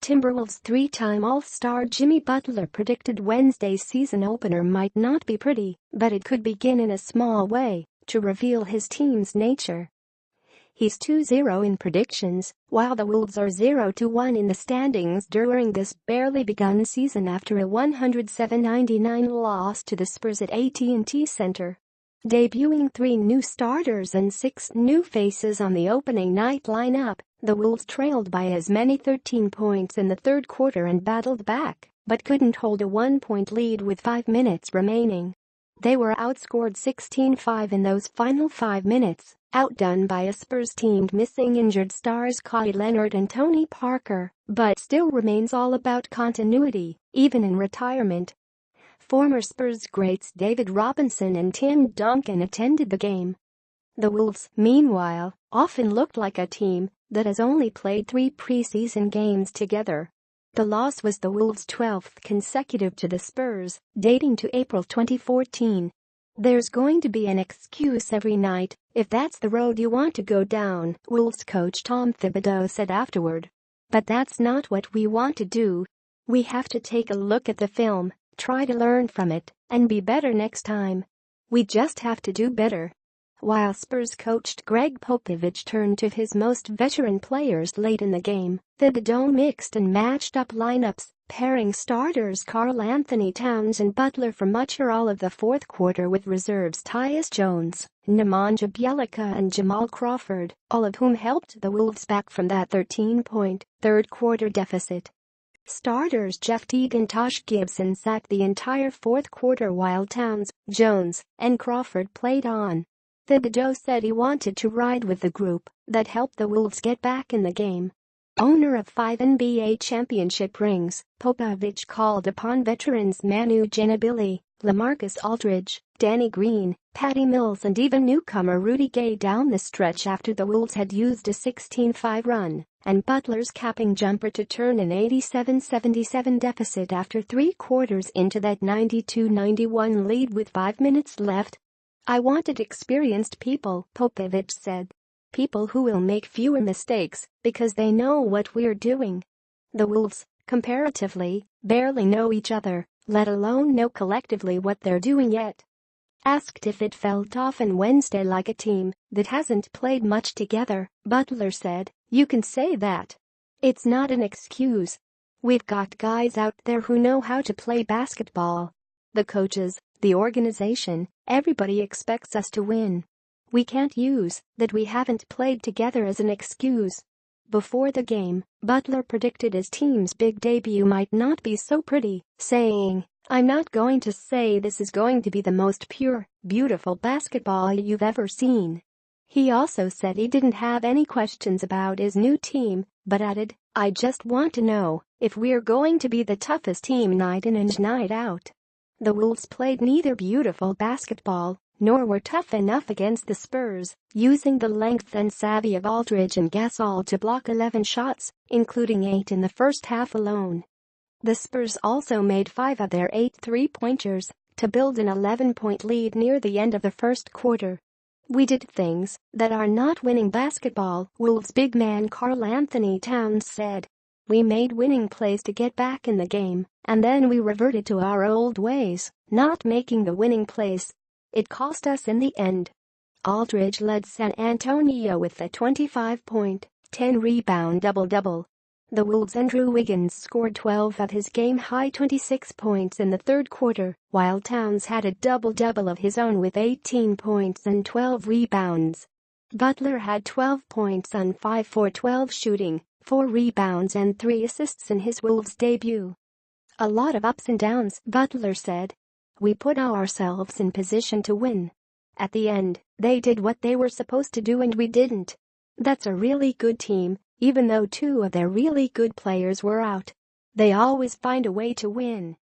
Timberwolves three-time All-Star Jimmy Butler predicted Wednesday's season opener might not be pretty, but it could begin in a small way to reveal his team's nature. He's 2-0 in predictions, while the Wolves are 0-1 in the standings during this barely begun season after a 107-99 loss to the Spurs at AT&T Center. Debuting 3 new starters and 6 new faces on the opening night lineup, the Wolves trailed by as many 13 points in the third quarter and battled back, but couldn't hold a 1-point lead with 5 minutes remaining. They were outscored 16-5 in those final 5 minutes, outdone by a Spurs team missing injured stars Kawhi Leonard and Tony Parker, but still remains all about continuity, even in retirement. Former Spurs greats David Robinson and Tim Duncan attended the game. The Wolves, meanwhile, often looked like a team that has only played 3 preseason games together. The loss was the Wolves' 12th consecutive to the Spurs, dating to April 2014. "There's going to be an excuse every night if that's the road you want to go down," Wolves coach Tom Thibodeau said afterward. "But that's not what we want to do. We have to take a look at the film, try to learn from it, and be better next time. We just have to do better." While Spurs coach Greg Popovich turned to his most veteran players late in the game, Thibodeau mixed and matched up lineups, pairing starters Karl Anthony Towns and Butler for much or all of the fourth quarter with reserves Tyus Jones, Nemanja Bjelica and Jamal Crawford, all of whom helped the Wolves back from that 13-point third-quarter deficit. Starters Jeff Teague and Taj Gibson sat the entire fourth quarter while Towns, Jones, and Crawford played on. Thibodeau said he wanted to ride with the group that helped the Wolves get back in the game. Owner of 5 NBA championship rings, Popovich called upon veterans Manu Ginobili, LaMarcus Aldridge, Danny Green, Patty Mills and even newcomer Rudy Gay down the stretch after the Wolves had used a 16-5 run and Butler's capping jumper to turn an 87-77 deficit after 3 quarters into that 92-91 lead with 5 minutes left. "I wanted experienced people," Popovich said. "People who will make fewer mistakes because they know what we're doing. The Wolves, comparatively, barely know each other, let alone know collectively what they're doing yet." Asked if it felt often Wednesday like a team that hasn't played much together, Butler said, "You can say that. It's not an excuse. We've got guys out there who know how to play basketball. The coaches, the organization, everybody expects us to win. We can't use that we haven't played together as an excuse." Before the game, Butler predicted his team's big debut might not be so pretty, saying, "I'm not going to say this is going to be the most pure, beautiful basketball you've ever seen." He also said he didn't have any questions about his new team, but added, "I just want to know if we're going to be the toughest team night in and night out." The Wolves played neither beautiful basketball nor were tough enough against the Spurs, using the length and savvy of Aldridge and Gasol to block 11 shots, including 8 in the first half alone. The Spurs also made 5 of their 8 three-pointers to build an 11-point lead near the end of the first quarter. "We did things that are not winning basketball," Wolves big man Karl Anthony Towns said. "We made winning plays to get back in the game, and then we reverted to our old ways, not making the winning plays. It cost us in the end." Aldridge led San Antonio with a 25-point, 10-rebound double-double. The Wolves' Andrew Wiggins scored 12 of his game-high 26 points in the third quarter, while Towns had a double-double of his own with 18 points and 12 rebounds. Butler had 12 points on 5 for 12 shooting, 4 rebounds and 3 assists in his Wolves debut. "A lot of ups and downs," Butler said. "We put ourselves in position to win. At the end, they did what they were supposed to do and we didn't. That's a really good team, even though 2 of their really good players were out. They always find a way to win."